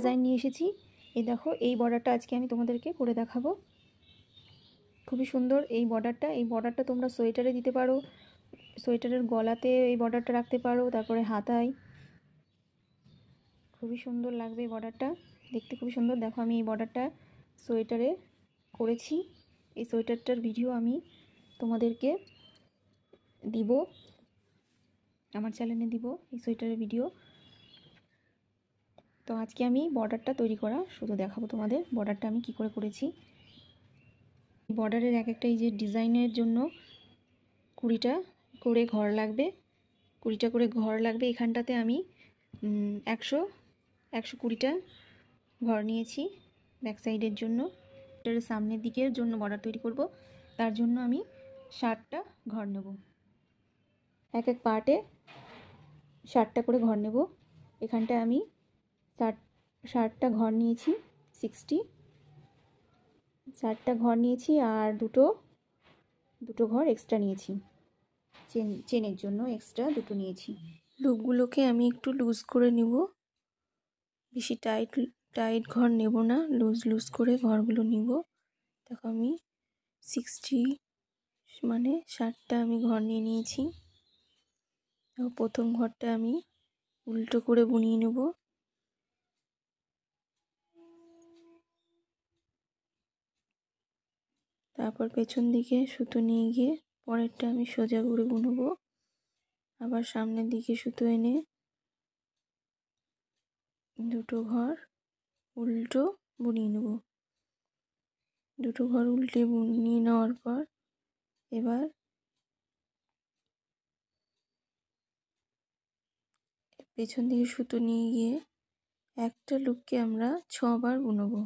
Design নিয়ে এসেছি। এই দেখো, এই বর্ডারটা আজকে আমি তোমাদেরকে করে দেখাবো। খুবই সুন্দর এই বর্ডারটা তোমরা সোয়েটারে দিতে পারো, সোয়েটারের গলাতে এই বর্ডারটা রাখতে পারো, তারপরে হাতায়। খুবই সুন্দর লাগবে এই বর্ডারটা, দেখতে খুবই সুন্দর। দেখো আমি এই বর্ডারটা সোয়েটারে করেছি। এই সোয়েটারটার ভিডিও আমি তোমাদেরকে দিব, আমার চ্যানেলে দিব এই সোয়েটারের ভিডিও। তো আজকে আমি বর্ডারটা তৈরি করা শুধু দেখাবো তোমাদের, বর্ডারটা আমি কি করে করেছি। বর্ডারের এক একটা এই যে ডিজাইনের জন্য 20টা করে ঘর লাগবে, 20টা করে ঘর লাগবে। এখানটাতে আমি 120টা ঘর নিয়েছি ব্যাক সাইডের জন্য। এটার সামনের দিকের জন্য বর্ডার তৈরি করব, তার জন্য আমি 60টা ঘর নেব। এক এক পার্টে 60টা করে ঘর নেব। এখানটায় আমি 60টা ঘর নিয়েছি, 60টা ঘর নিয়েছি, আর দুটো ঘর এক্সট্রা নিয়েছি, চেনের জন্য এক্সট্রা দুটো নিয়েছি। লুপগুলোকে আমি একটু লুজ করে নিব, বেশি টাইট ঘর নেব না, লুজ করে ঘরগুলো নিব। দেখো আমি 60টা আমি ঘর নিয়ে নিয়েছি। দেখো প্রথম ঘরটা আমি উল্টো করে বুনিয়ে নেব, তারপর পেছন দিকে সুতো নিয়ে গিয়ে পরেরটা আমি সোজা করে বুনবো। আবার সামনের দিকে সুতো এনে দুটো ঘর উল্টো বুনিয়ে নেব। দুটো ঘর উল্টে বুনিয়ে নেওয়ার পর এবার পেছন দিকে সুতো নিয়ে গিয়ে একটা লুপকে আমরা 6বার বুনবো।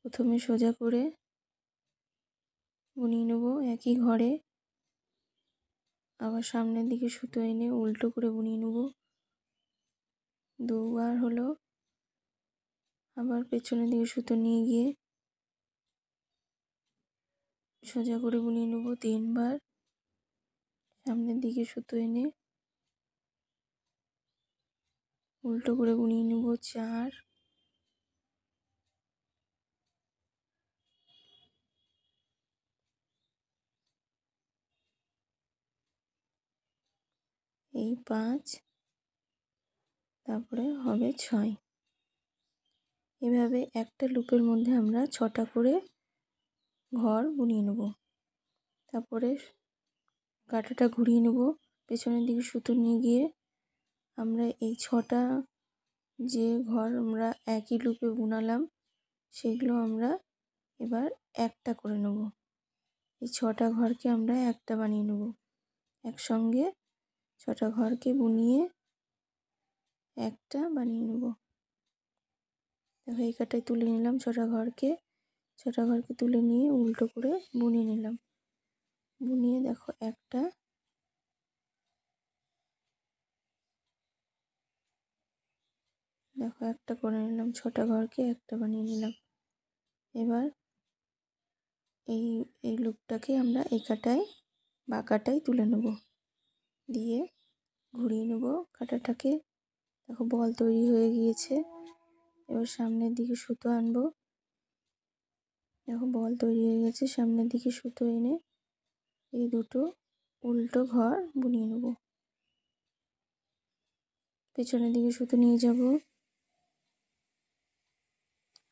প্রথমে সোজা করে বুনিয়ে নেব একই ঘরে, আবার সামনের দিকে সুতো এনে উল্টো করে বুনিয়ে নেব 2বার হলো। আবার পেছনের দিকে সুতো নিয়ে গিয়ে সোজা করে বুনিয়ে নেব 3বার। সামনের দিকে সুতো এনে উল্টো করে বুনিয়ে নেব 4। এই 5, তারপরে হবে 6। এভাবে একটা লুপের মধ্যে আমরা 6টা করে ঘর বুনিয়ে নেব। তারপরে কাঁটাটা ঘুরিয়ে নেব, পেছনের দিকে সুতো নিয়ে গিয়ে আমরা এই 6টা যে ঘর আমরা একই লুপে বুনালাম সেগুলো আমরা এবার একটা করে নেব। এই 6টা ঘরকে আমরা একটা বানিয়ে নেব, একসঙ্গে 6টা ঘরকে বুনিয়ে একটা বানিয়ে নেব। দেখো এই কাটায় তুলে নিলাম 6টা ঘরকে তুলে নিয়ে উল্টো করে বুনিয়ে নিলাম। বুনিয়ে দেখো একটা করে নিলাম, 6টা ঘরকে একটা বানিয়ে নিলাম। এবার এই লুপটাকে আমরা এই কাটায় বাঁকাটায় তুলে নেব, দিয়ে ঘুরিয়ে নেব কাঁটাটাকে। দেখো বল তৈরি হয়ে গিয়েছে। এবার সামনের দিকে সুতো আনবো, দেখো বল তৈরি হয়ে গেছে। সামনের দিকে সুতো এনে এই দুটো উল্টো ঘর বুনিয়ে নেব। পেছনের দিকে সুতো নিয়ে যাব,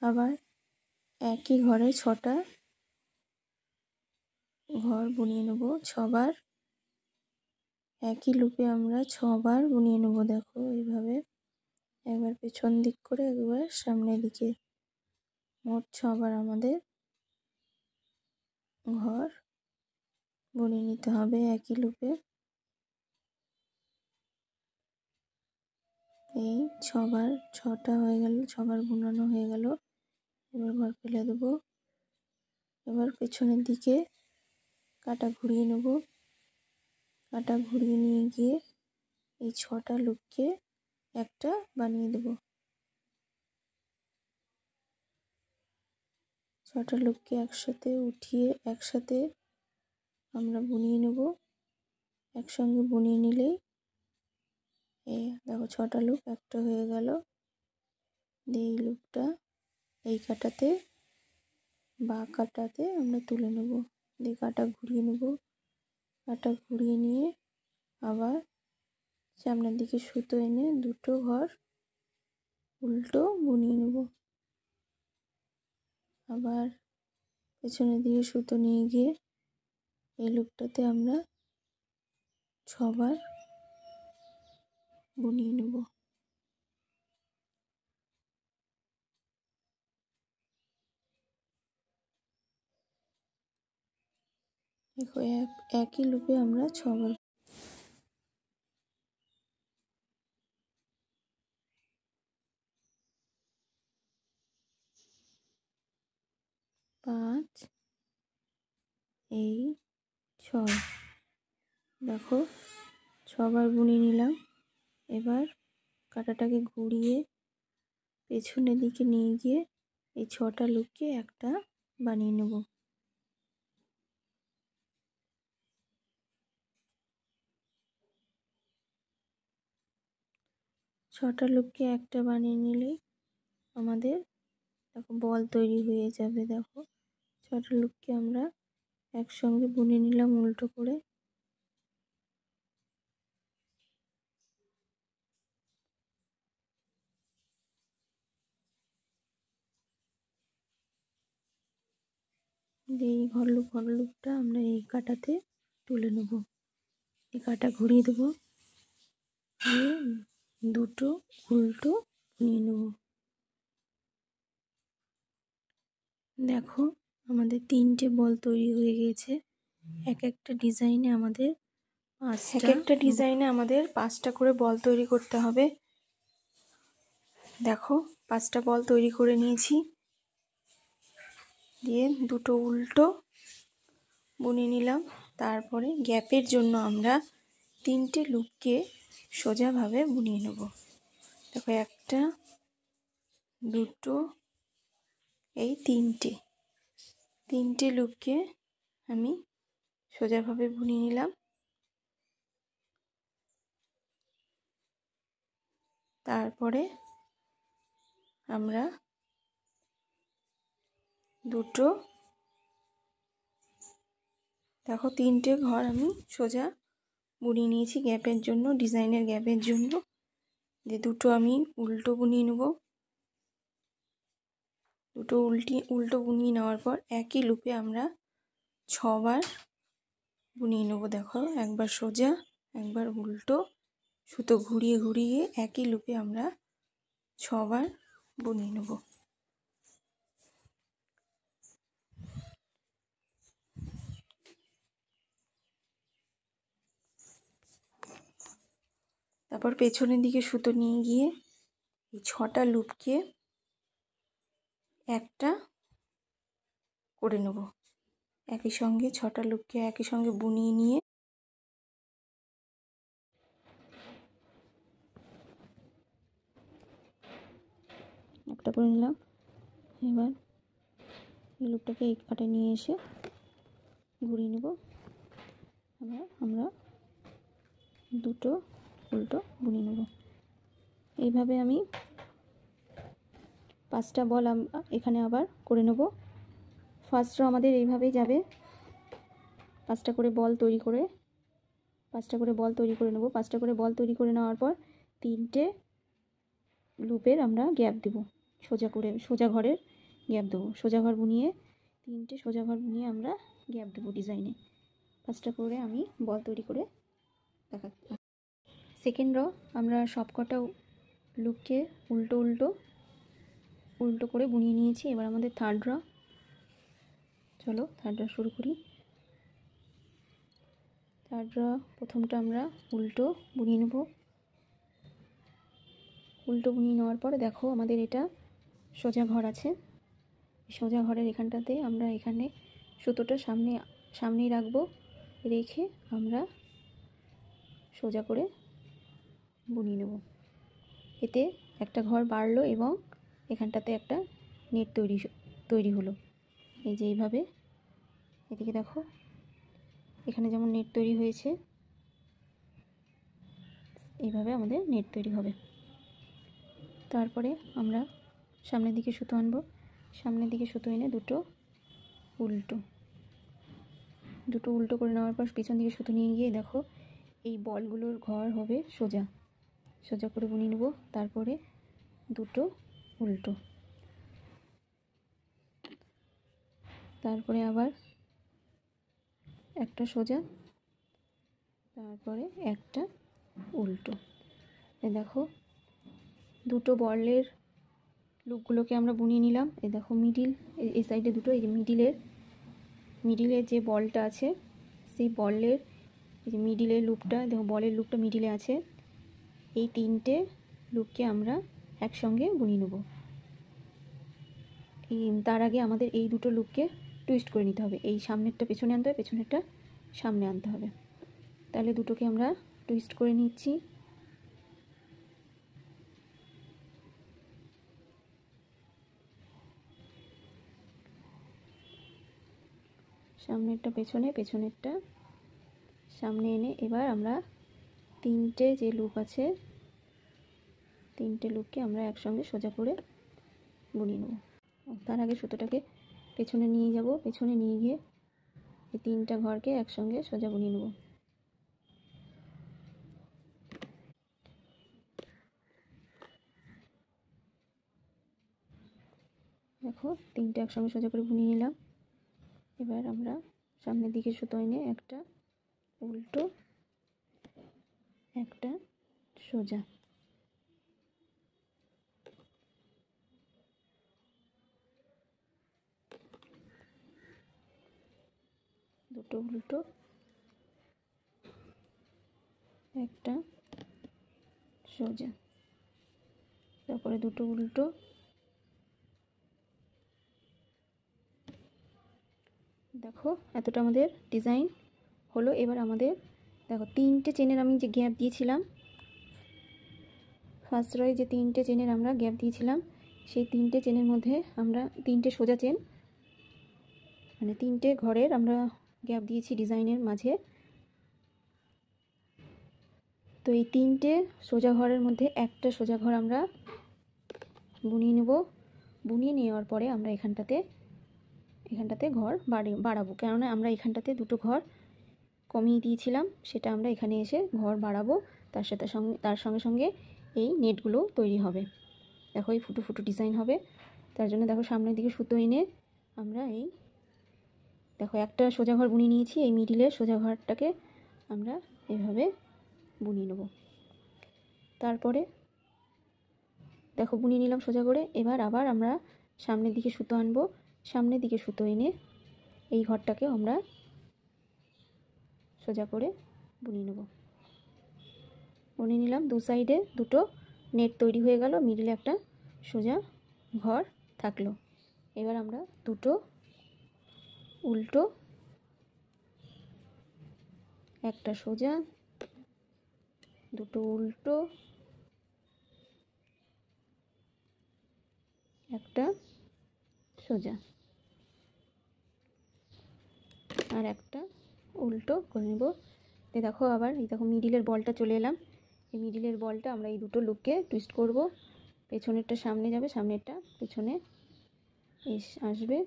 আবার একই ঘরে 6টা ঘর বুনিয়ে নেব 6বার। একই লুপে আমরা 6বার বুনিয়ে নেব। দেখো এইভাবে একবার পেছন দিক করে একবার সামনের দিকে, মোট 6বার আমাদের ঘর বুনিয়ে নিতে হবে একই লুপে। এই 6বার, 6টা হয়ে গেল, 6বার বুনানো হয়ে গেল। এবার ঘর ফেলে দেবো। এবার পেছনের দিকে কাটা ঘুরিয়ে নেব, কাটা ঘুরিয়ে নিয়ে গিয়ে এই 6টা লুপকে একটা বানিয়ে দেব। 6টা লুপকে একসাথে উঠিয়ে একসাথে আমরা বুনিয়ে নেব। একসঙ্গে বুনিয়ে নিলেই এই দেখো 6টা লুপ একটা হয়ে গেল। দিয়ে এই লুপটা এই কাটাতে বা কাটাতে আমরা তুলে নেব, দিয়ে কাটা ঘুরিয়ে নেব। কাটা ঘুরিয়ে নিয়ে আবার সামনের দিকে সুতো এনে দুটো ঘর উল্টো বুনিয়ে নেব। আবার পেছনের দিকে সুতো নিয়ে গিয়ে এই লুপটাতে আমরা 6 বার বুনিয়ে নেব। দেখো একই লুপে আমরা 6 বার। 5 এই 6, দেখো 6 বার বুনিয়ে নিলাম। এবার কাঁটাটাকে ঘুরিয়ে পেছনের দিকে নিয়ে গিয়ে এই 6টা লুপকে একটা বানিয়ে নেব। ছটা লুপকে একটা বানিয়ে নিলেই আমাদের দেখো বল তৈরি হয়ে যাবে। দেখো 6টা লুপকে আমরা একসঙ্গে বুনে নিলাম উল্টো করে। এই ঘর লুপটা আমরা এই কাটাতে তুলে নেব। এই কাটা ঘুরিয়ে দেবো, দিয়ে দুটো উল্টো বুনিয়ে নেব। দেখো আমাদের 3টে বল তৈরি হয়ে গেছে। এক একটা ডিজাইনে আমাদের 5টা করে বল তৈরি করতে হবে। দেখো 5টা বল তৈরি করে নিয়েছি, দিয়ে দুটো উল্টো বুনিয়ে নিলাম। তারপরে গ্যাপের জন্য আমরা 3টে লুপকে সোজাভাবে বুনিয়ে নেব। দেখো 1টা 2টো এই 3টে লুপকে আমি সোজাভাবে বুনিয়ে নিলাম। তারপরে আমরা দুটো দেখো 3টে ঘর আমি সোজা বুনিয়ে নিয়েছি গ্যাপের জন্য, ডিজাইনের গ্যাপের জন্য। দিয়ে দুটো আমি উল্টো বুনিয়ে নেব। দুটো উল্টো বুনিয়ে নেওয়ার পর একই লুপে আমরা 6 বার বুনিয়ে নেব। দেখো একবার সোজা একবার উল্টো সুতো ঘুরিয়ে ঘুরিয়ে একই লুপে আমরা 6 বার বুনিয়ে নেব। তারপর পেছনের দিকে সুতো নিয়ে গিয়ে এই 6টা লুপকে একটা করে নেব। একই সঙ্গে 6টা লুপকে একই সঙ্গে বুনিয়ে নিয়ে একটা করে নিলাম। এবার এই লুপটাকে এই কাটায় নিয়ে এসে ঘুরিয়ে নেব। আবার আমরা দুটো উল্টো বুনিয়ে নেব। এইভাবে আমি 5টা বল এখানে আবার করে নেব। ফার্স্ট রো আমাদের এইভাবেই যাবে। 5টা করে বল তৈরি করে নেব। 5টা করে বল তৈরি করে নেওয়ার পর 3টে লুপের আমরা গ্যাপ দেব, সোজা ঘরের গ্যাপ দেবো। সোজা ঘর বুনিয়ে 3টে সোজা ঘর বুনিয়ে আমরা গ্যাপ দেবো ডিজাইনে। 5টা করে আমি বল তৈরি করে দেখাচ্ছি। সেকেন্ড রো আমরা সবকটা লুপকে উল্টো করে বুনিয়ে নিয়েছি। এবার আমাদের থার্ড রো, চলো থার্ড রো শুরু করি। থার্ড রো প্রথমটা আমরা উল্টো বুনিয়ে নেব। উল্টো বুনিয়ে নেওয়ার পরে দেখো আমাদের এটা সোজা ঘর আছে। সোজা ঘরের এখানটাতে আমরা এখানে সুতোটা সামনেই রাখবো, রেখে আমরা সোজা করে বুনিয়ে নেব। এতে একটা ঘর বাড়লো এবং এখানটাতে একটা নেট তৈরি হলো। এই যে এইভাবে, এদিকে দেখো এখানে যেমন নেট তৈরি হয়েছে, এইভাবে আমাদের নেট তৈরি হবে। তারপরে আমরা সামনের দিকে সুতো আনবো, সামনের দিকে সুতো এনে দুটো উল্টো করে নেওয়ার পর পিছন দিকে সুতো নিয়ে গিয়ে দেখো এই বলগুলোর ঘর হবে সোজা সোজা করে বুনিয়ে নেব। তারপরে দুটো উল্টো, তারপরে আবার একটা সোজা, তারপরে একটা উল্টো। দেখো দুটো বলের লুপগুলোকে আমরা বুনিয়ে নিলাম। এই দেখো মিডিল, এই সাইডে দুটো, এই যে মিডিলের যে বলটা আছে সেই বলের এই যে মিডিলের লুপটা, দেখো বলের লুপটা মিডিলে আছে। এই তিনটে লুপকে আমরা একসঙ্গে বুনিয়ে নেব। তার আগে আমাদের এই দুটো লুপকে টুইস্ট করে নিতে হবে। এই সামনেরটা পেছনে আনতে হবে, পেছনেরটা সামনে আনতে হবে। তাহলে দুটোকে আমরা টুইস্ট করে নিচ্ছি। সামনেরটা পেছনে, পেছনেরটা সামনে এনে এবার আমরা তিনটে যে লুপ আছে তিনটে লুপকে আমরা একসঙ্গে সোজা করে বুনিয়ে নেব। তার আগে সুতোটাকে পেছনে নিয়ে যাব, পেছনে নিয়ে গিয়ে এই তিনটা ঘরকে একসঙ্গে সোজা বুনিয়ে নেব। দেখো তিনটে একসঙ্গে সোজা করে বুনিয়ে নিলাম। এবার আমরা সামনের দিকে সুতো এনে একটা উল্টো, একটা সোজা, দুটো উল্টো, একটা সোজা, তারপরে দুটো উল্টো, দেখো এতটা আমাদের ডিজাইন হলো। এবার আমাদের দেখো তিনটে চেনের আমি যে গ্যাপ দিয়েছিলাম, ফার্স্ট রয়ে যে তিনটে চেনের আমরা গ্যাপ দিয়েছিলাম, সেই তিনটে চেনের মধ্যে আমরা তিনটে সোজা চেন, মানে তিনটে ঘরের আমরা গ্যাপ দিয়েছি ডিজাইনের মাঝে। তো এই তিনটে সোজা ঘরের মধ্যে একটা সোজা ঘর আমরা বুনিয়ে নেব। বুনিয়ে নেওয়ার পরে আমরা এখানটাতে ঘর বাড়াবো, কেননা আমরা এখানটাতে দুটো ঘর কমিয়ে দিয়েছিলাম, সেটা আমরা এখানে এসে ঘর বাড়াবো। তার সঙ্গে সঙ্গে এই নেটগুলো তৈরি হবে। দেখো এই ফুটো ফুটো ডিজাইন হবে। তার জন্য দেখো সামনের দিকে সুতো এনে আমরা এই দেখো একটা সোজা ঘর বুনিয়ে নিয়েছি। এই মিডিলের সোজা ঘরটাকে আমরা এভাবে বুনিয়ে নেব। তারপরে দেখো বুনিয়ে নিলাম সোজা করে। এবার আবার আমরা সামনের দিকে সুতো আনবো, সামনের দিকে সুতো এনে এই ঘরটাকে আমরা সোজা করে বুনিয়ে নেব। বুনিয়ে নিলাম, দু সাইডে দুটো নেট তৈরি হয়ে গেল, মিডিলে একটা সোজা ঘর থাকলো। এবার আমরা দুটো উল্টো, একটা সোজা, দুটো উল্টো, একটা সোজা আর একটা উল্টো করে নেব। দেখো আবার এই দেখো মিডিলের বলটা চলে এলাম। এই মিডিলের বলটা আমরা এই দুটো লুপকে টুইস্ট করব। পেছনেরটা সামনে যাবে, সামনেরটা পেছনে আসবে।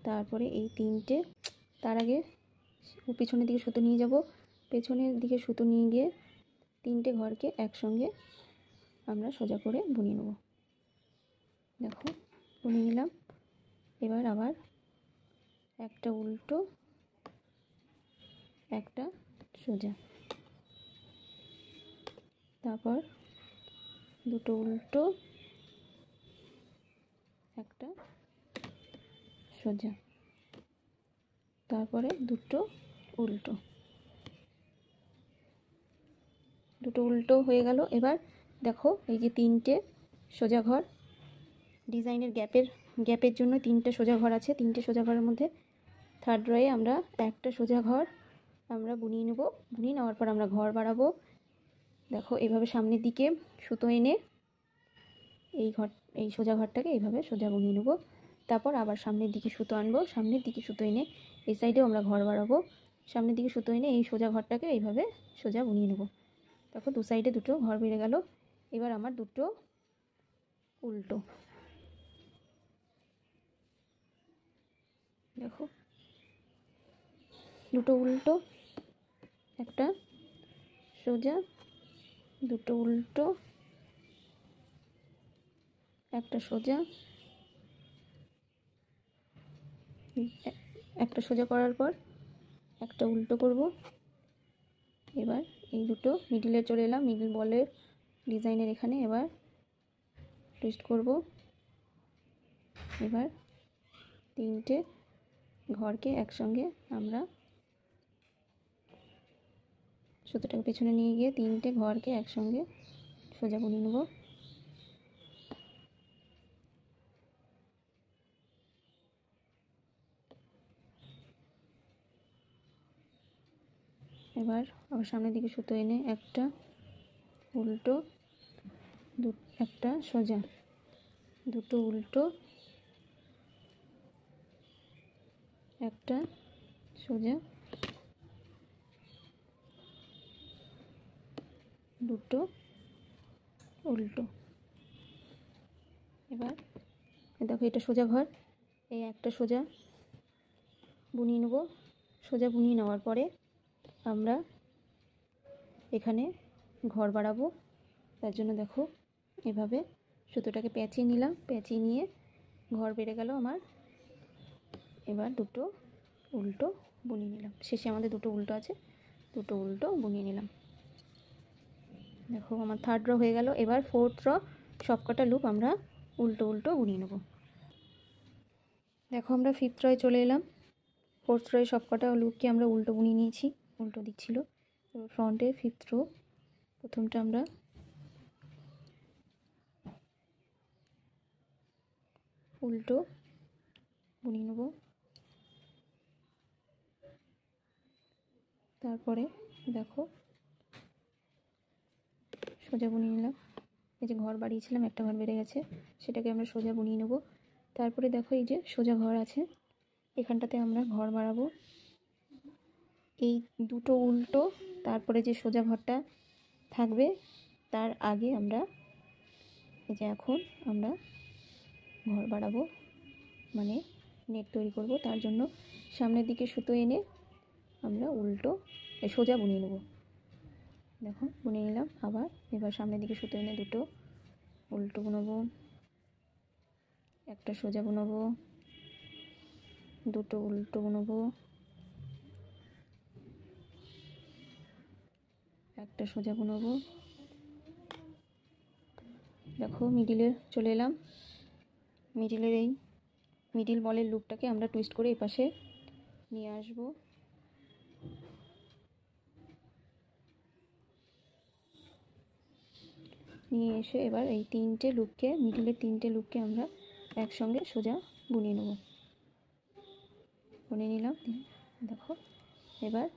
তারপরে এই তিনটে, তার আগে পিছনের দিকে সুতো নিয়ে যাব, পেছনের দিকে সুতো নিয়ে গিয়ে তিনটে ঘরকে একসঙ্গে আমরা সোজা করে বুনিয়ে নেব। দেখো বুনিয়ে নিলাম। এবার আবার একটা উল্টো, একটা সোজা, তারপর দুটো উল্টো, একটা সোজা, তারপরে দুটো উল্টো হয়ে গেল। এবার দেখো এই যে তিনটে সোজা ঘর ডিজাইনের গ্যাপের জন্য তিনটে সোজা ঘর আছে। তিনটে সোজা ঘরের মধ্যে থার্ড রয়ে আমরা একটা সোজা ঘর আমরা বুনিয়ে নেব। বুনিয়ে নেওয়ার পর আমরা ঘর বাড়াবো। দেখো এইভাবে সামনের দিকে সুতো এনে এই সোজা ঘরটাকে এইভাবে সোজা বুনিয়ে নেব। তারপর আবার সামনের দিকে সুতো আনবো, সামনের দিকে সুতো এনে এই সাইডেও আমরা ঘর বাড়াবো। সামনের দিকে সুতো এনে এই সোজা ঘরটাকে এইভাবে সোজা বুনিয়ে নেব। দেখো দু সাইডে দুটো ঘর বেড়ে গেল। এবার আমার দুটো উল্টো। দেখো দুটো উল্টো, একটা সোজা, দুটো উল্টো, একটা সোজা, একটা সোজা করার পর একটা উল্টো করব। এবার এই দুটো মিডিলে চলে এলাম, মিডিল বলের ডিজাইনের এখানে এবার টুইস্ট করব। এবার তিনটে ঘরকে একসঙ্গে আমরা সুতোটাকে পেছনে নিয়ে গিয়ে তিনটে ঘরকে একসঙ্গে সোজা বুনিয়ে নেব। এবার আবার সামনের দিকে সুতো এনে একটা উল্টো, একটা সোজা, দুটো উল্টো, একটা সোজা, দুটো উল্টো। এবার দেখো এটা সোজা ঘর, এই একটা সোজা বুনিয়ে নেব। সোজা বুনিয়ে নেওয়ার পরে আমরা এখানে ঘর বাড়াবো। তার জন্য দেখো এভাবে সুতোটাকে পেঁচিয়ে নিলাম, পেঁচিয়ে নিয়ে ঘর বেড়ে গেল আমার। এবার দুটো উল্টো বুনিয়ে নিলাম, শেষে আমাদের দুটো উল্টো আছে, দুটো উল্টো বুনিয়ে নিলাম। দেখো আমার থার্ড র হয়ে গেল। এবার ফোর্থ র সবকটা লুপ আমরা উল্টো উল্টো বুনিয়ে নেব। দেখো আমরা ফিফথ রয়ে চলে এলাম। ফোর্থ রয়ে সবকটা লুপকে আমরা উল্টো বুনিয়ে নিয়েছি, উল্টো দিক ছিল। ফ্রন্টের ফিফথ রো প্রথমটা আমরা উল্টো বুনিয়ে নেব। তারপরে দেখো সোজা বুনিয়ে নিলাম। এই যে ঘর বাড়িয়েছিলাম, একটা ঘর বেড়ে গেছে, সেটাকে আমরা সোজা বুনিয়ে নেব। তারপরে দেখো এই যে সোজা ঘর আছে, এখানটাতে আমরা ঘর বাড়াবো। এই দুটো উল্টো, তারপরে যে সোজা ঘরটা থাকবে তার আগে আমরা এই যে এখন আমরা ঘর বাড়াবো, মানে নেট তৈরি করব। তার জন্য সামনের দিকে সুতো এনে আমরা উল্টো সোজা বুনিয়ে নেব। দেখো বুনিয়ে নিলাম। আবার এবার সামনের দিকে সুতো এনে দুটো উল্টো বুনবো, একটা সোজা বুনবো, দুটো উল্টো বুনবো, একটা সোজা বুনবো। দেখো মিডিলে চলে এলাম। মিডিলের এই মিডিল বলের লুপটাকে আমরা টুইস্ট করে এই পাশে নিয়ে আসবো। নিয়ে এসে এবার এই তিনটে লুপকে, মিডিলের তিনটে লুপকে আমরা একসঙ্গে সোজা বুনিয়ে নেব। বুনিয়ে নিলাম। দেখো এবার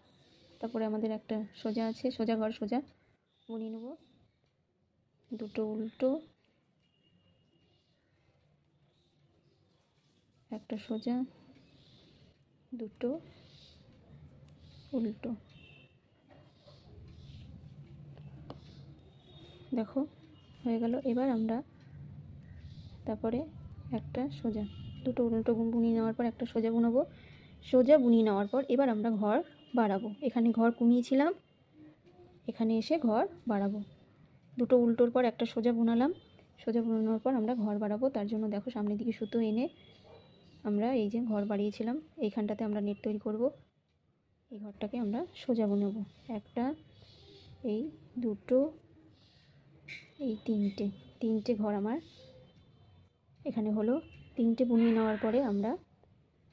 তারপরে আমাদের একটা সোজা আছে, সোজা ঘর সোজা বুনিয়ে নেব। দুটো উল্টো, একটা সোজা, দুটো উল্টো। দেখো হয়ে গেল। এবার আমরা তারপরে একটা সোজা, দুটো উল্টো বুনিয়ে নেওয়ার পর একটা সোজা বুনবো। সোজা বুনিয়ে নেওয়ার পর এবার আমরা ঘর বাড়াবো। এখানে ঘর কমিয়েছিলাম, এখানে এসে ঘর বাড়াবো। দুটো উল্টোর পর একটা সোজা বুনালাম, সোজা বুনানোর পর আমরা ঘর বাড়াবো। তার জন্য দেখো সামনের দিকে সুতো এনে আমরা এই যে ঘর বাড়িয়েছিলাম এইখানটাতে আমরা নেট তৈরি করব। এই ঘরটাকে আমরা সোজা বুনবো। একটা, এই দুটো, এই তিনটে ঘর আমার এখানে হলো। তিনটে বুনিয়ে নেওয়ার পরে আমরা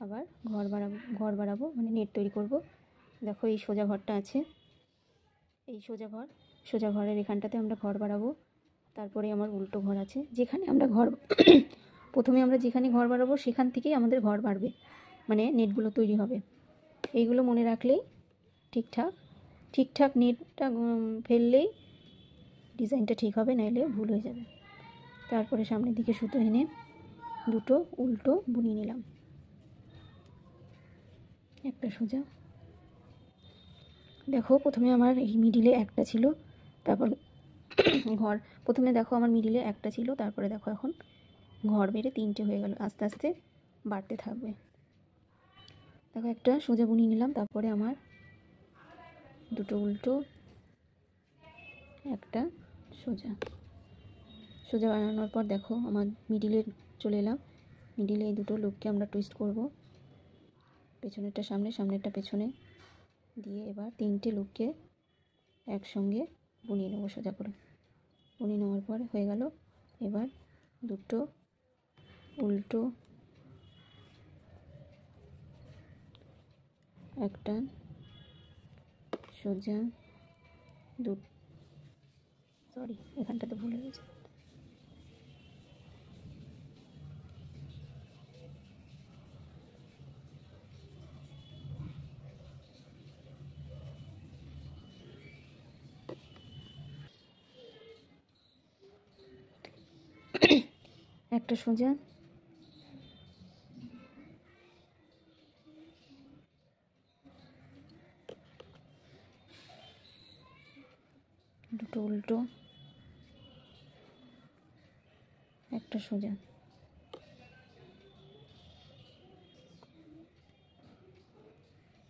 আবার ঘর বাড়াবো মানে নেট তৈরি করব। দেখো এই সোজা ঘরটা আছে, এই সোজা ঘরের এখানটাতে আমরা ঘর বাড়াবো। তারপরে আমার উল্টো ঘর আছে, যেখানে আমরা ঘর প্রথমে আমরা যেখানে ঘর বাড়াবো সেখান থেকেই আমাদের ঘর বাড়বে, মানে নেটগুলো তৈরি হবে। এইগুলো মনে রাখলেই ঠিকঠাক নেটটা ফেললেই ডিজাইনটা ঠিক হবে, নাইলে ভুল হয়ে যাবে। তারপরে সামনের দিকে সুতো এনে দুটো উল্টো বুনিয়ে নিলাম, একটা সোজা। দেখো প্রথমে আমার এই মিডিলে একটা ছিল, তারপর ঘর প্রথমে দেখো আমার মিডিলে একটা ছিল, তারপরে দেখো এখন ঘর বেড়ে 3টে হয়ে গেল, আস্তে আস্তে বাড়তে থাকবে। দেখো একটা সোজা বুনিয়ে নিলাম, তারপরে আমার দুটো উল্টো, একটা সোজা। সোজা বানানোর পর দেখো আমার মিডিলে চলে এলাম। মিডিলে এই দুটো লুপকে আমরা টুইস্ট করব, পেছনেরটা সামনে, সামনেরটা পেছনে দিয়ে এবার 3টে লুপকে একসঙ্গে বুনিয়ে নেবো সোজা করে। বুনিয়ে নেওয়ার পর হয়ে গেল। এবার দুটো উল্টো, একটা সোজা, সরি এখানটাতে ভুল হয়ে গেছে। একটা সোজা, দুটো উল্টো, একটা সোজা।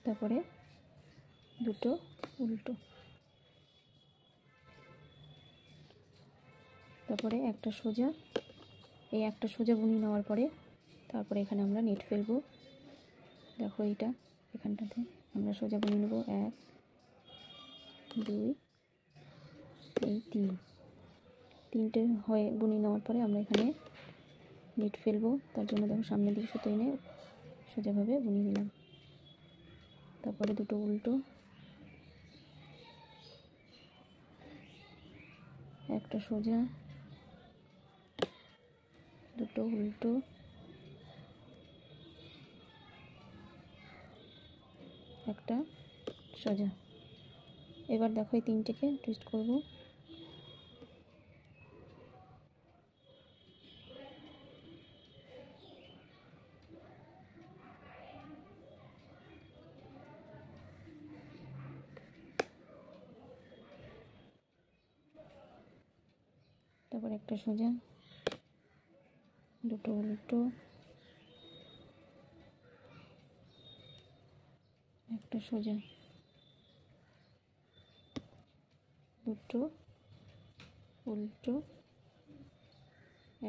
তারপরে দুটো উল্টো, তারপরে একটা সোজা। এই একটা সোজা বুনিয়ে নেওয়ার পরে তারপরে এখানে আমরা নেট ফেলবো। দেখো এইটা এখানটাতে আমরা সোজা বুনিয়ে নেব, 1 2 এই 3টে হয়ে বুনিয়ে নেওয়ার পরে আমরা এখানে নেট ফেলবো। তার জন্য দেখো সামনের দিকে সুতো এনে সোজাভাবে বুনিয়ে নিলাম। তারপরে দুটো উল্টো, একটা সোজা, দুটো উল্টো, একটা সোজা। এবার দেখো এই 3টেকে টুইস্ট করব। তারপর একটা সোজা, দুটো উল্টো, একটা সোজা, দুটো উল্টো,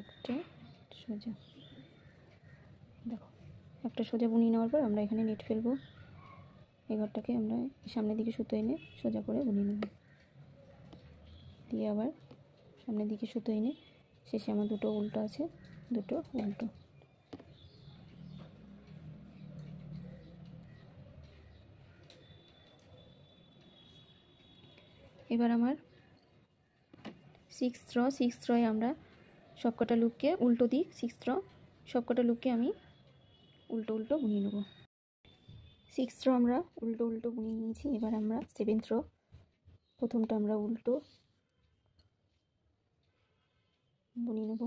একটা সোজা। দেখো একটা সোজা বুনিয়ে নেওয়ার পর আমরা এখানে নেট ফেলবো। এই ঘরটাকে আমরা সামনের দিকে সুতো এনে সোজা করে বুনিয়ে নেব, দিয়ে আবার সামনের দিকে সুতো এনে শেষে আমার দুটো উল্টো আছে, দুটো উল্টো। এবার আমার 6 থ্রয়ে আমরা সবকটা লুপকে উল্টো দিক, 6 থ্র সবকটা লুপকে আমি উল্টো উল্টো বুনিয়ে নেব। 6 থ্র আমরা উল্টো উল্টো বুনিয়ে নিয়েছি। এবার আমরা 7 থ্র, প্রথমটা আমরা উল্টো বুনিয়ে নেব,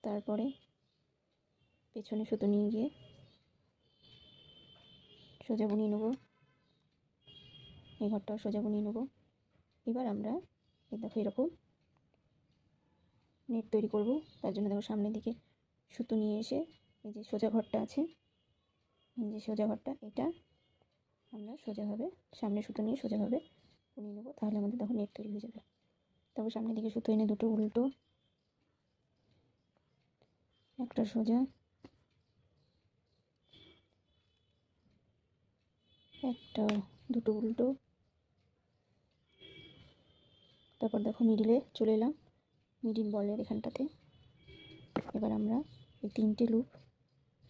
তারপরে পেছনে সুতো নিয়ে গিয়ে সোজা বুনিয়ে নেব, এই ঘরটাও সোজা বুনিয়ে নেব। এবার আমরা এই দেখো এরকম নেট তৈরি করব। তার জন্য দেখো সামনের দিকে সুতো নিয়ে এসে এই যে সোজা ঘরটা আছে, এই যে সোজা ঘরটা, এটা আমরা সোজাভাবে সামনে সুতো নিয়ে সোজাভাবে বুনিয়ে নেব, তাহলে আমাদের দেখো নেট তৈরি হয়ে যাবে। তারপর সামনের দিকে সুতো এনে দুটো উল্টো, একটা সোজা, একটা দুটো উল্টো। তারপর দেখো মিডিলে চলে এলাম, মিডিল বলের এখানটাতে। এবার আমরা এই 3টে লুপ,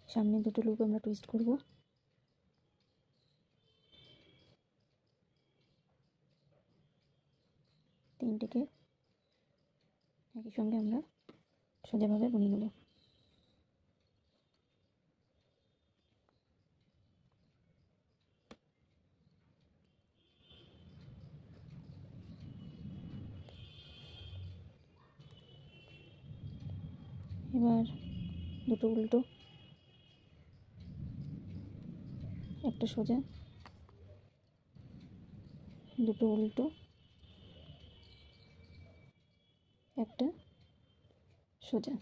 সামনে দুটো লুপ আমরা টুইস্ট করব, তিনটেকে একই সঙ্গে আমরা সোজাভাবে বুনিয়ে নেব। এবার দুটো উল্টো, একটা সোজা, দুটো উল্টো, একটা সোজা,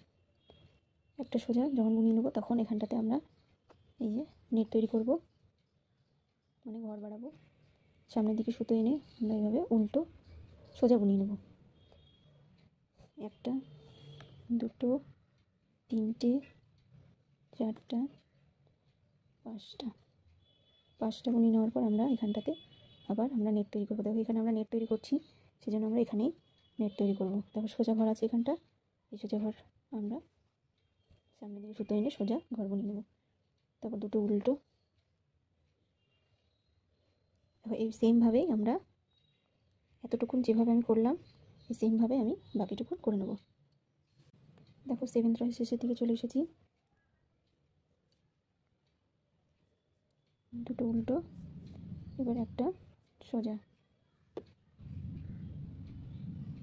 একটা সোজা যখন বুনিয়ে নেবো তখন এখানটাতে আমরা এই যে নেট তৈরি করব, মানে ঘর বাড়াবো। সামনের দিকে সুতো এনে আমরা এইভাবে উল্টো সোজা বুনিয়ে নেব। একটা, দুটো, তিনটে, চারটা, পাঁচটা বুনিয়ে নেওয়ার পর আমরা এখানটাতে আবার আমরা নেট তৈরি করবো। দেখো এখানে আমরা নেট তৈরি করছি, সেজন্য আমরা এখানেই নেট তৈরি করবো। দেখো সোজা ঘর আছে এখানটা, এই সোজা ঘর আমরা সামনের দিকে সুতো এনে সোজা ঘর বুনিয়ে নেব। তারপর দুটো উল্টো। দেখো এই সেমভাবেই আমরা এতটুকুন যেভাবে আমি করলাম এই সেমভাবে আমি বাকিটুকুন করে নেব। দেখো 7th রয় শেষের দিকে চলে এসেছি। দুটো উল্টো, এবার একটা সোজা,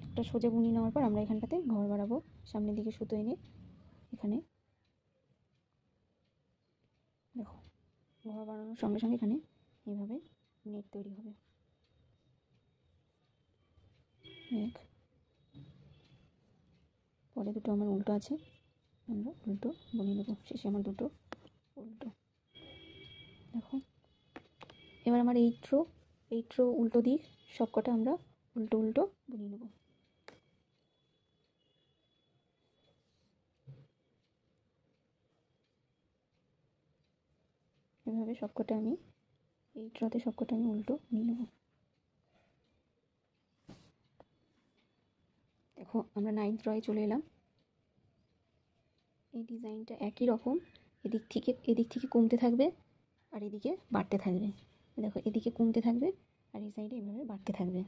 একটা সোজা বুনিয়ে নেওয়ার পর আমরা এখানটাতে ঘর বাড়াবো। সামনের দিকে সুতো এনে এখানে দেখো ঘর বাড়ানোর সঙ্গে সঙ্গে এখানে এইভাবে নেট তৈরি হবে। এক, পরে দুটো আমার উল্টো আছে, আমরা উল্টো বুনিয়ে নেবো। শেষে আমার দুটো উল্টো। দেখো এবার আমার 8 রো উল্টো দিক সবকটা আমরা উল্টো উল্টো বুনিয়ে নেব। এভাবে সবকটা আমি 8 রোতে সবকটা আমি উল্টো বুনিয়ে নেব। দেখো আমরা 9th রয়ে চলে এলাম। এই ডিজাইনটা একই রকম, এদিক থেকে কমতে থাকবে আর এদিকে বাড়তে থাকবে। দেখো এদিকে কমতে থাকবে আর এই সাইডে এভাবে বাড়তে থাকবে।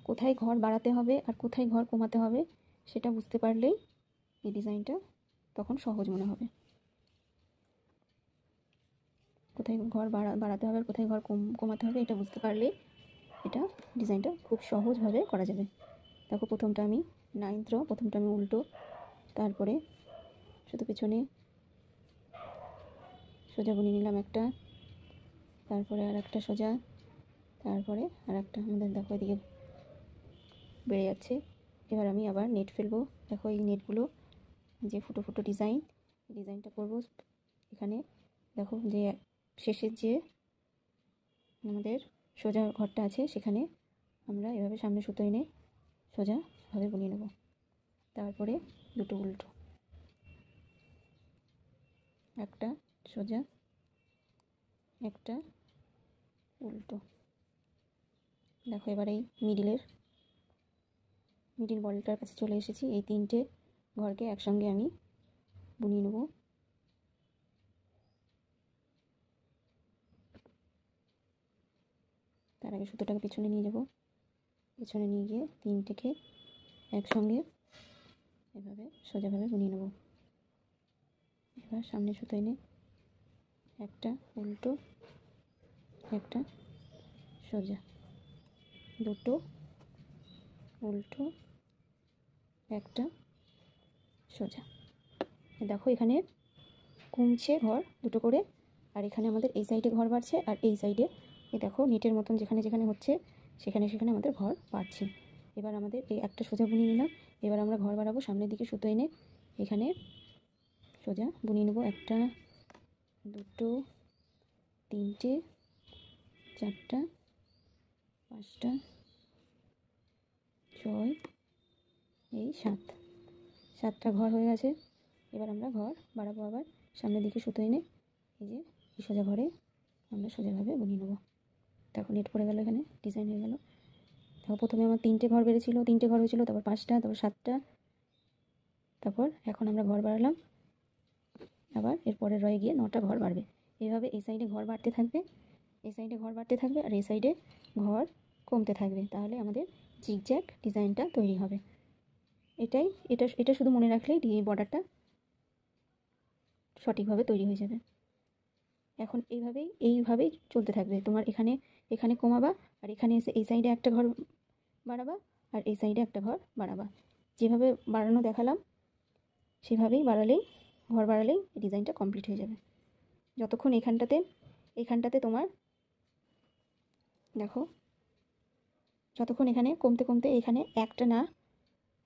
কোথায় ঘর বাড়াতে হবে আর কোথায় ঘর কমাতে হবে সেটা বুঝতে পারলেই এই ডিজাইনটা তখন সহজ মনে হবে। কোথায় ঘর বাড়াতে হবে আর কোথায় ঘর কমাতে হবে এটা বুঝতে পারলেই এটা ডিজাইনটা খুব সহজভাবে করা যাবে। দেখো প্রথমটা আমি 9th রো, প্রথমটা আমি উল্টো, তারপরে শুধু পেছনে সোজা বুনিয়ে নিলাম একটা, তারপরে আর একটা সোজা, তারপরে আর একটা। আমাদের দেখো এদিকে বেড়ে যাচ্ছে। এবার আমি আবার নেট ফেলবো। দেখো এই নেটগুলো যে ফুটো ফুটো ডিজাইনটা করবো এখানে। দেখো যে শেষের যে আমাদের সোজা ঘরটা আছে সেখানে আমরা এভাবে সামনে সুতো এনে সোজাভাবে বুনিয়ে নেব। তারপরে দুটো উল্টো, একটা সোজা, একটা উল্টো। দেখো এবার এই মিডিল বলটার কাছে চলে এসেছি। এই 3টে ঘরকে একসঙ্গে আমি বুনিয়ে নেব। তার আগে সুতোটাকে পেছনে নিয়ে যাব, পেছনে নিয়ে গিয়ে 3টেকে একসঙ্গে এভাবে সোজাভাবে বুনিয়ে নেব। এবার সামনে সুতো এনে একটা উল্টো, একটা সোজা, দুটো উল্টো, একটা সোজা। দেখো এখানে কমছে ঘর দুটো করে, আর এখানে আমাদের এই সাইডে ঘর বাড়ছে আর এই সাইডে এই দেখো নেটের মতন যেখানে যেখানে হচ্ছে সেখানে সেখানে আমাদের ঘর বাড়ছে। এবার আমাদের এই একটা সোজা বুনিয়ে নিলাম। এবার আমরা ঘর বাড়াবো। সামনের দিকে সুতো এনে এখানে সোজা বুনিয়ে নেব। একটা, দুটো, তিনটে, চারটা, পাঁচটা, ছয়, এই 7টা ঘর হয়ে গেছে। এবার আমরা ঘর বাড়াবো আবার। সামনের দিকে সুতো এনে এই যে এই সোজা ঘরে আমরা সোজাভাবে বুনিয়ে নেব। দেখো নেট পড়ে গেল, এখানে ডিজাইন হয়ে গেল। দেখো প্রথমে আমার 3টে ঘর বেড়েছিল, 3টে ঘর হয়েছিল, তারপর 5টা, তারপর 7টা, তারপর এখন আমরা ঘর বাড়ালাম। আবার এর পরের রয়ে গিয়ে 9টা ঘর বাড়বে। এইভাবে এই সাইডে ঘর বাড়তে থাকবে, এই সাইডে ঘর বাড়তে থাকবে আর এই সাইডে ঘর কমতে থাকবে। তাহলে আমাদের জিগজ্যাগ ডিজাইনটা তৈরি হবে। এটা শুধু মনে রাখলেই এই বর্ডারটা সঠিকভাবে তৈরি হয়ে যাবে। এখন এইভাবেই চলতে থাকবে। তোমার এখানে কমাবা আর এখানে এসে এই সাইডে একটা ঘর বাড়াবা আর এই সাইডে একটা ঘর বাড়াবা। যেভাবে বাড়ানো দেখালাম সেভাবেই ঘর বাড়ালেই ডিজাইনটা কমপ্লিট হয়ে যাবে। যতক্ষণ এখানটাতে তোমার দেখো যতক্ষণ এখানে কমতে কমতে এখানে একটা না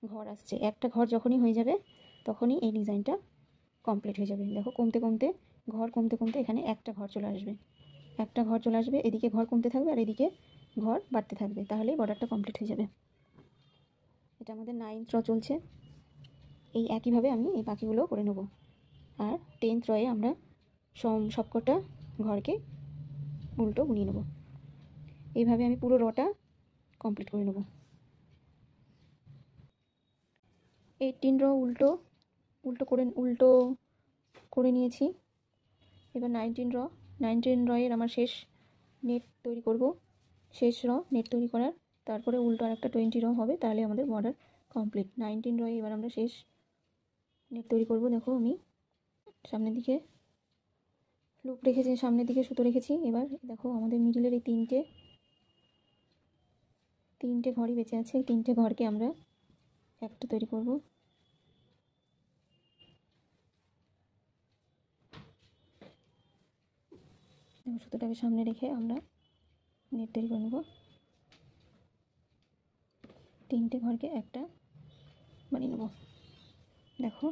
ঘর আসছে। একটা ঘর যখনই হয়ে যাবে তখনই এই ডিজাইনটা কমপ্লিট হয়ে যাবে। দেখো কমতে কমতে ঘর কমতে কমতে এখানে একটা ঘর চলে আসবে, একটা ঘর চলে আসবে, এদিকে ঘর কমতে থাকবে আর এদিকে ঘর বাড়তে থাকবে, তাহলেই বর্ডারটা কমপ্লিট হয়ে যাবে। এটা আমাদের 9th র চলছে। এই একইভাবে আমি এই বাকিগুলো করে নেব। আর 10th রয়ে আমরা সবকটা ঘরকে উল্টো বুনিয়ে নেব। এইভাবে আমি পুরো রটা কমপ্লিট করে নেব। 18 র উল্টো করে নিয়েছি। এবার 19 রয়ের আমার শেষ নেট তৈরি করব। শেষ র নেট তৈরি করার, তারপরে উল্টো আর একটা 20 র হবে, তাহলে আমাদের বর্ডার কমপ্লিট। 19 রয়ে এবার আমরা শেষ নেট তৈরি করব। দেখো আমি সামনের দিকে লুপ রেখেছি, সামনের দিকে সুতো রেখেছি। এবার দেখো আমাদের মিডিলের এই তিনটে ঘরই বেঁচে আছে। এই তিনটে ঘরকে আমরা একটা তৈরি করব। সুতোটাকে সামনে রেখে আমরা নেট তৈরি করে নেব। তিনটে ঘরকে একটা বানিয়ে নেব। দেখো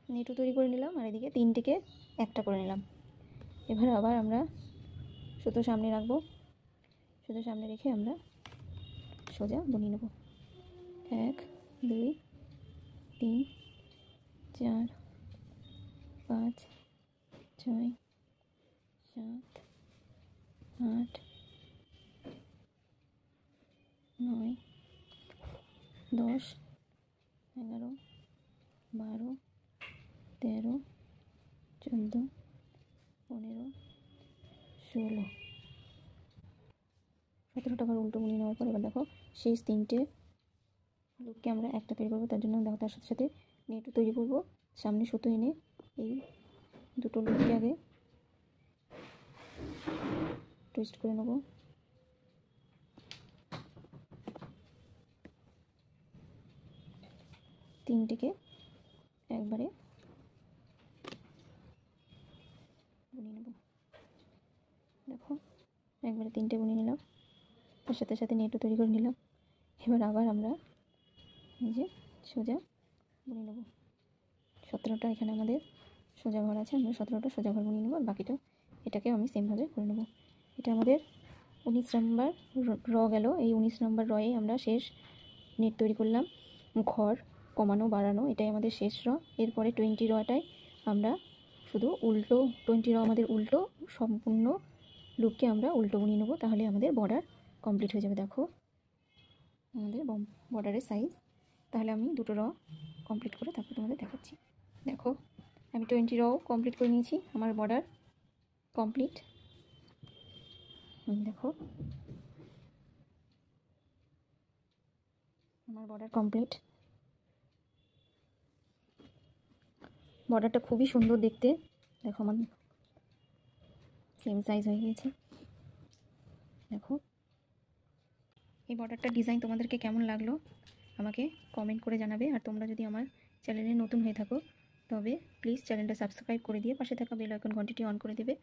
নেটও তৈরি করে নিলাম আর এদিকে তিনটেকে একটা করে নিলাম। এবার আবার আমরা সুতো সামনে রাখবো, সুতো সামনে রেখে আমরা সোজা বুনিয়ে নেব। 1 2 3 4 5 6 7 8 9 10 11 12 13 14 15 16 17টা ঘর উল্টো বুনিয়ে নেওয়ার পর এবার দেখো শেষ তিনটে লুপকে আমরা একটা তৈরি করবো। তার জন্য দেখো তার সাথে সাথে নেটও তৈরি করব। সামনে সুতো এনে এই দুটো লুপকে আগে টুইস্ট করে নেব। তিনটেকে একবারে বুনিয়ে নেব। দেখো একবারে তিনটে বুনিয়ে নিলাম, তার সাথে সাথে নেটও তৈরি করে নিলাম। এবার আবার আমরা এই যে সোজা বুনিয়ে নেব। 17টা এখানে আমাদের সোজা ঘর আছে, আমরা 17টা সোজা ঘর বুনিয়ে নেব। আর বাকিটা এটাকেও আমি সেমভাবে করে নেব। এটা আমাদের 19 নম্বর র গেল। এই 19 নম্বর রয়ে আমরা শেষ নেট তৈরি করলাম। ঘর কমানো বাড়ানো এটাই আমাদের শেষ র। এরপরে 20 রটায় আমরা শুধু উল্টো 20 র আমাদের উল্টো সম্পূর্ণ লুপকে আমরা উল্টো বুনিয়ে নেব, তাহলে আমাদের বর্ডার কমপ্লিট হয়ে যাবে। দেখো আমাদের বর্ডারের সাইজ। তাহলে আমি দুটো র কমপ্লিট করে তারপর তোমাদের দেখাচ্ছি। দেখো আমি 20 রও কমপ্লিট করে নিয়েছি, আমার বর্ডার কমপ্লিট। দেখো আমার বর্ডার কমপ্লিট। বর্ডারটা খুবই সুন্দর দেখতে। দেখো আমার সেম সাইজ হয়ে গিয়েছে। দেখো এই বর্ডারটার ডিজাইন তোমাদেরকে কেমন লাগলো আমাকে কমেন্ট করে জানাবে। আর তোমরা যদি আমার চ্যানেলে নতুন হয়ে থাকো তবে প্লিজ চ্যানেলটা সাবস্ক্রাইব করে দিয়ে পাশে থাকা বেল আইকন ঘন্টিটি অন করে দেবে।